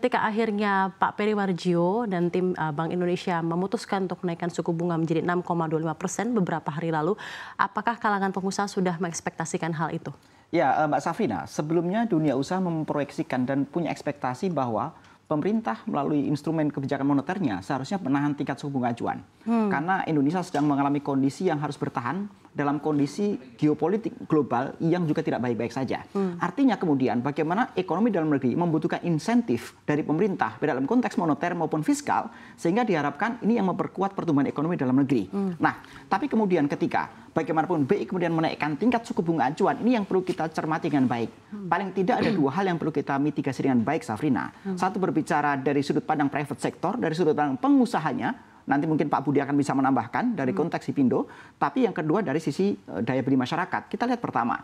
ketika akhirnya Pak Peri Warjio dan tim Bank Indonesia memutuskan untuk menaikkan suku bunga menjadi 6,25% beberapa hari lalu, apakah kalangan pengusaha sudah mengekspektasikan hal itu? Ya, Mbak Safrina, sebelumnya dunia usaha memproyeksikan dan punya ekspektasi bahwa pemerintah melalui instrumen kebijakan moneternya seharusnya menahan tingkat suku bunga acuan. Karena Indonesia sedang mengalami kondisi yang harus bertahan dalam kondisi geopolitik global yang juga tidak baik-baik saja. Artinya kemudian bagaimana ekonomi dalam negeri membutuhkan insentif dari pemerintah dalam konteks moneter maupun fiskal, sehingga diharapkan ini yang memperkuat pertumbuhan ekonomi dalam negeri. Nah, tapi kemudian ketika bagaimanapun BI kemudian menaikkan tingkat suku bunga acuan, ini yang perlu kita cermati dengan baik. Paling tidak ada dua hal yang perlu kita mitigasi dengan baik, Safrina. Satu, berbicara dari sudut pandang private sector, dari sudut pandang pengusahanya. Nanti mungkin Pak Budi akan bisa menambahkan dari konteks Hipindo. Tapi yang kedua dari sisi daya beli masyarakat. Kita lihat pertama,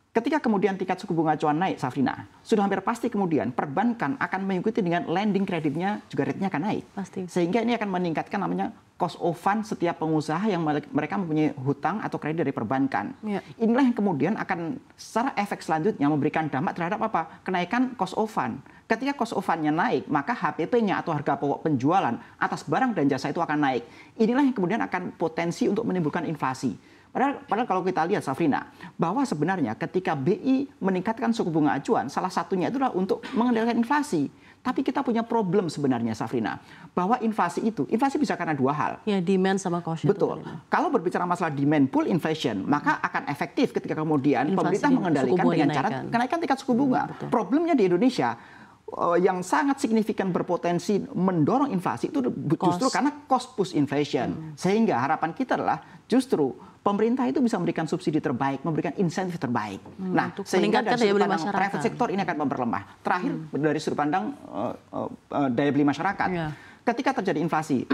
ketika kemudian tingkat suku bunga acuan naik, Safrina, sudah hampir pasti kemudian perbankan akan mengikuti dengan lending kreditnya juga rate-nya akan naik. Pasti. Sehingga ini akan meningkatkan namanya cost of fund setiap pengusaha yang mereka mempunyai hutang atau kredit dari perbankan. Ya. Inilah yang kemudian akan secara efek selanjutnya memberikan dampak terhadap apa? Kenaikan cost of fund. Ketika cost of fund-nya naik, maka HPP-nya atau harga pokok penjualan atas barang dan jasa itu akan naik. Inilah yang kemudian akan potensi untuk menimbulkan inflasi. Padahal kalau kita lihat, Safrina, bahwa sebenarnya ketika BI meningkatkan suku bunga acuan, salah satunya itulah untuk mengendalikan inflasi. Tapi kita punya problem sebenarnya, Safrina, bahwa inflasi bisa karena dua hal. Ya, demand sama cost. Betul. Kalau berbicara masalah demand pull inflation, maka akan efektif ketika kemudian pemerintah mengendalikan dengan cara kenaikan tingkat suku bunga. Problemnya di Indonesia, yang sangat signifikan berpotensi mendorong inflasi itu justru karena cost push inflation. Sehingga harapan kita adalah justru pemerintah itu bisa memberikan subsidi terbaik, memberikan insentif terbaik. Nah, sehingga dari sudut pandang private sector ini akan memperlemah. Terakhir, dari sudut pandang daya beli masyarakat. Ketika terjadi inflasi,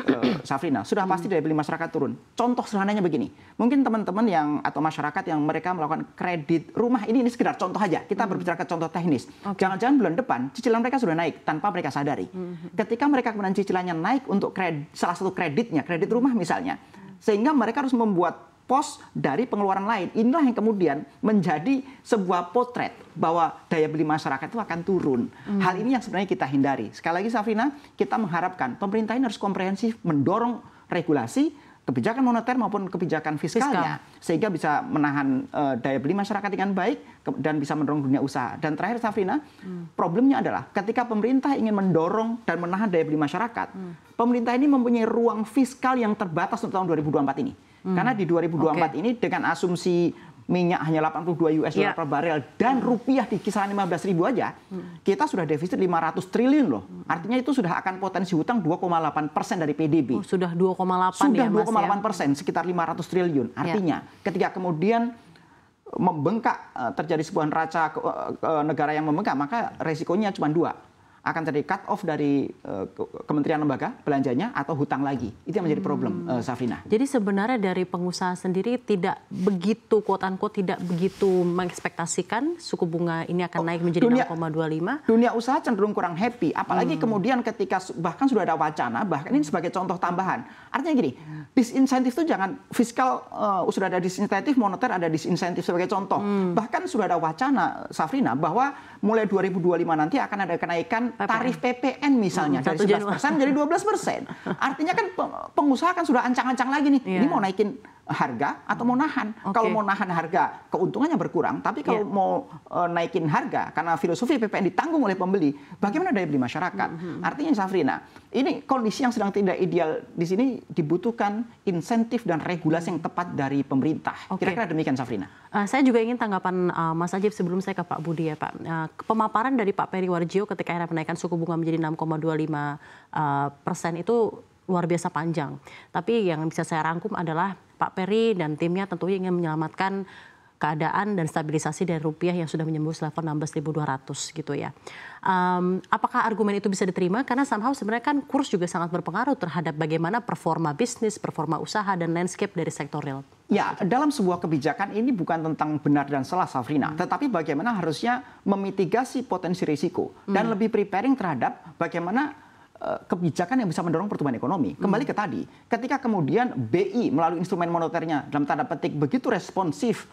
Safrina, sudah pasti daya beli masyarakat turun. Contoh sederhananya begini, mungkin teman-teman atau masyarakat yang mereka melakukan kredit rumah, ini sekedar contoh aja, kita berbicara ke contoh teknis. Jangan-jangan bulan depan cicilan mereka sudah naik tanpa mereka sadari. Ketika mereka kemudian cicilannya naik untuk salah satu kreditnya, kredit rumah misalnya, sehingga mereka harus membuat pos dari pengeluaran lain. Inilah yang kemudian menjadi sebuah potret bahwa daya beli masyarakat itu akan turun. Hal ini yang sebenarnya kita hindari. Sekali lagi, Safrina, kita mengharapkan pemerintah ini harus komprehensif mendorong regulasi, kebijakan moneter maupun kebijakan fiskalnya, sehingga bisa menahan daya beli masyarakat dengan baik dan bisa mendorong dunia usaha. Dan terakhir, Safrina, problemnya adalah ketika pemerintah ingin mendorong dan menahan daya beli masyarakat, pemerintah ini mempunyai ruang fiskal yang terbatas untuk tahun 2024 ini. Karena di 2024 ini dengan asumsi minyak hanya 82 US dollar per barel dan rupiah di kisaran 15.000 aja, kita sudah defisit 500 triliun loh. Artinya itu sudah akan potensi hutang 2,8% dari PDB. Sudah 2,8 ya, Mas? Sudah 2,8%, sekitar 500 triliun. Artinya ketika kemudian membengkak, terjadi sebuah neraca negara yang membengkak, maka resikonya cuma dua. Akan terjadi cut off dari kementerian lembaga belanjanya atau hutang lagi. Itu yang menjadi problem, Safrina. Jadi sebenarnya dari pengusaha sendiri tidak begitu, quote unquote, tidak begitu mengekspektasikan suku bunga ini akan naik menjadi 0,25. Dunia usaha cenderung kurang happy. Apalagi kemudian ketika bahkan sudah ada wacana, bahkan ini sebagai contoh tambahan. Artinya gini, disinsentif itu jangan fiskal, sudah ada disinsentif, moneter ada disinsentif sebagai contoh. Bahkan sudah ada wacana, Safrina, bahwa mulai 2025 nanti akan ada kenaikan tarif PPN misalnya dari 11% menjadi 12%. Artinya kan pengusaha kan sudah ancang-ancang lagi nih. Ini mau naikin harga atau mau nahan. Kalau mau nahan harga, keuntungannya berkurang. Tapi kalau mau naikin harga, karena filosofi PPN ditanggung oleh pembeli, bagaimana daya beli masyarakat? Artinya, Safrina, ini kondisi yang sedang tidak ideal di sini, dibutuhkan insentif dan regulasi yang tepat dari pemerintah. Kira-kira demikian, Safrina. Saya juga ingin tanggapan Mas Ajib sebelum saya ke Pak Budi ya, Pak. Pemaparan dari Pak Peri Warjio ketika era menaikkan suku bunga menjadi 6,25% itu luar biasa panjang. Tapi yang bisa saya rangkum adalah Pak Peri dan timnya tentunya ingin menyelamatkan keadaan dan stabilisasi dari rupiah yang sudah menembus level 16.200 gitu ya. Apakah argumen itu bisa diterima? Karena somehow sebenarnya kan kurs juga sangat berpengaruh terhadap bagaimana performa bisnis, performa usaha, dan landscape dari sektor real. Ya, dalam sebuah kebijakan ini bukan tentang benar dan salah, Safrina. Tetapi bagaimana harusnya memitigasi potensi risiko. Dan lebih preparing terhadap bagaimana kebijakan yang bisa mendorong pertumbuhan ekonomi. Kembali ke tadi, ketika kemudian BI melalui instrumen moneternya dalam tanda petik begitu responsif,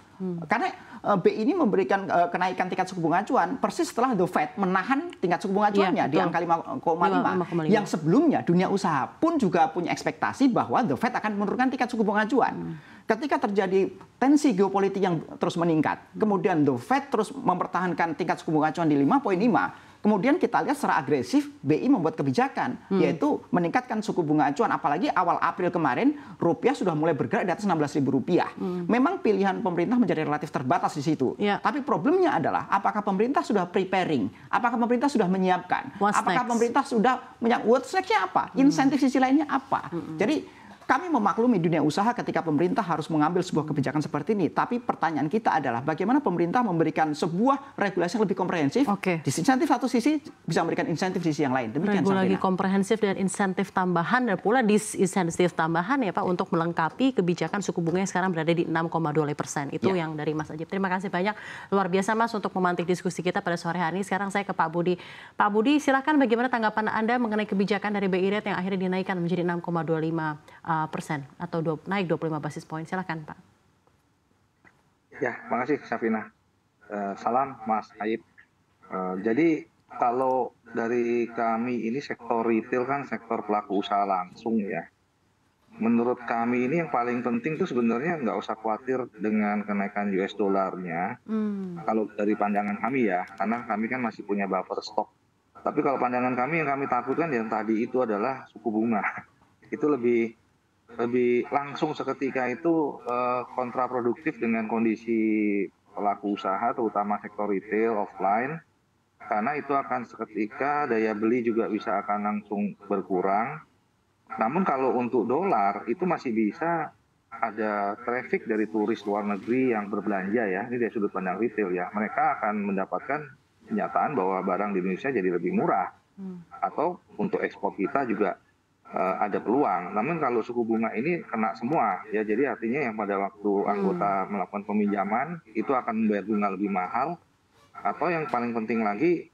karena BI ini memberikan kenaikan tingkat suku bunga acuan persis setelah The Fed menahan tingkat suku bunga acuannya di angka 5,5. Yang sebelumnya dunia usaha pun juga punya ekspektasi bahwa The Fed akan menurunkan tingkat suku bunga acuan. Ketika terjadi tensi geopolitik yang terus meningkat, kemudian The Fed terus mempertahankan tingkat suku bunga acuan di 5,5, kemudian kita lihat secara agresif BI membuat kebijakan, yaitu meningkatkan suku bunga acuan. Apalagi awal April kemarin, rupiah sudah mulai bergerak di atas Rp16.000. Memang pilihan pemerintah menjadi relatif terbatas di situ. Tapi problemnya adalah, apakah pemerintah sudah preparing? Apakah pemerintah sudah menyiapkan? Apakah pemerintah sudah menyiapkan? What's next-nya apa? Insentif sisi lainnya apa? Jadi kami memaklumi dunia usaha ketika pemerintah harus mengambil sebuah kebijakan seperti ini. Tapi pertanyaan kita adalah bagaimana pemerintah memberikan sebuah regulasi yang lebih komprehensif. Disinsentif satu sisi bisa memberikan insentif sisi yang lain. Demikian regulasi komprehensif dan insentif tambahan dan pula disinsentif tambahan ya Pak untuk melengkapi kebijakan suku bunga yang sekarang berada di 6,25%. Itu yang dari Mas Ajib. Terima kasih banyak. Luar biasa Mas untuk memantik diskusi kita pada sore hari ini. Sekarang saya ke Pak Budi. Pak Budi, silakan bagaimana tanggapan Anda mengenai kebijakan dari BI Rate yang akhirnya dinaikkan menjadi 6,25% atau naik 25 basis poin. Silakan Pak. Ya, makasih Safina. Salam Mas Aib. Jadi kalau dari kami ini sektor retail kan sektor pelaku usaha langsung ya. Menurut kami ini yang paling penting tuh sebenarnya nggak usah khawatir dengan kenaikan US dollarnya. Kalau dari pandangan kami ya, karena kami kan masih punya buffer stok. Tapi kalau pandangan kami yang kami takutkan yang tadi itu adalah suku bunga. Itu lebih langsung seketika itu kontraproduktif dengan kondisi pelaku usaha terutama sektor retail offline, karena itu akan seketika daya beli juga bisa akan langsung berkurang. Namun kalau untuk dolar itu masih bisa ada traffic dari turis luar negeri yang berbelanja ya, ini dari sudut pandang retail ya, mereka akan mendapatkan kenyataan bahwa barang di Indonesia jadi lebih murah, atau untuk ekspor kita juga ada peluang. Namun kalau suku bunga ini kena semua ya, jadi artinya yang pada waktu anggota melakukan peminjaman itu akan membayar bunga lebih mahal, atau yang paling penting lagi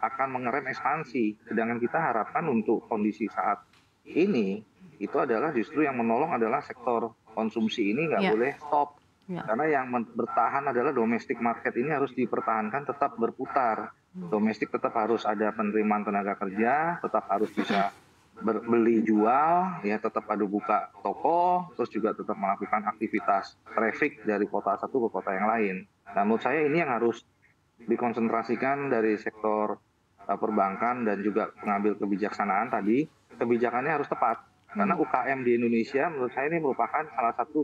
akan mengerem ekspansi. Sedangkan kita harapkan untuk kondisi saat ini itu adalah justru yang menolong adalah sektor konsumsi ini nggak boleh stop. Karena yang bertahan adalah domestic market ini harus dipertahankan, tetap berputar. Domestik tetap harus ada penerimaan tenaga kerja, tetap harus bisa beli jual, ya tetap ada buka toko, terus juga tetap melakukan aktivitas traffic dari kota satu ke kota yang lain. Nah, menurut saya ini yang harus dikonsentrasikan dari sektor perbankan dan juga pengambil kebijaksanaan tadi. Kebijakannya harus tepat, karena UKM di Indonesia menurut saya ini merupakan salah satu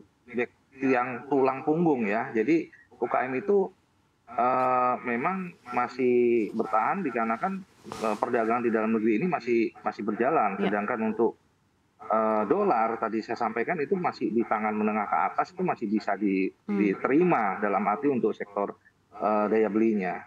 yang tulang punggung ya. Jadi UKM itu memang masih bertahan dikarenakan perdagangan di dalam negeri ini masih berjalan. Sedangkan untuk dolar tadi saya sampaikan itu masih di tangan menengah ke atas, itu masih bisa diterima dalam arti untuk sektor daya belinya.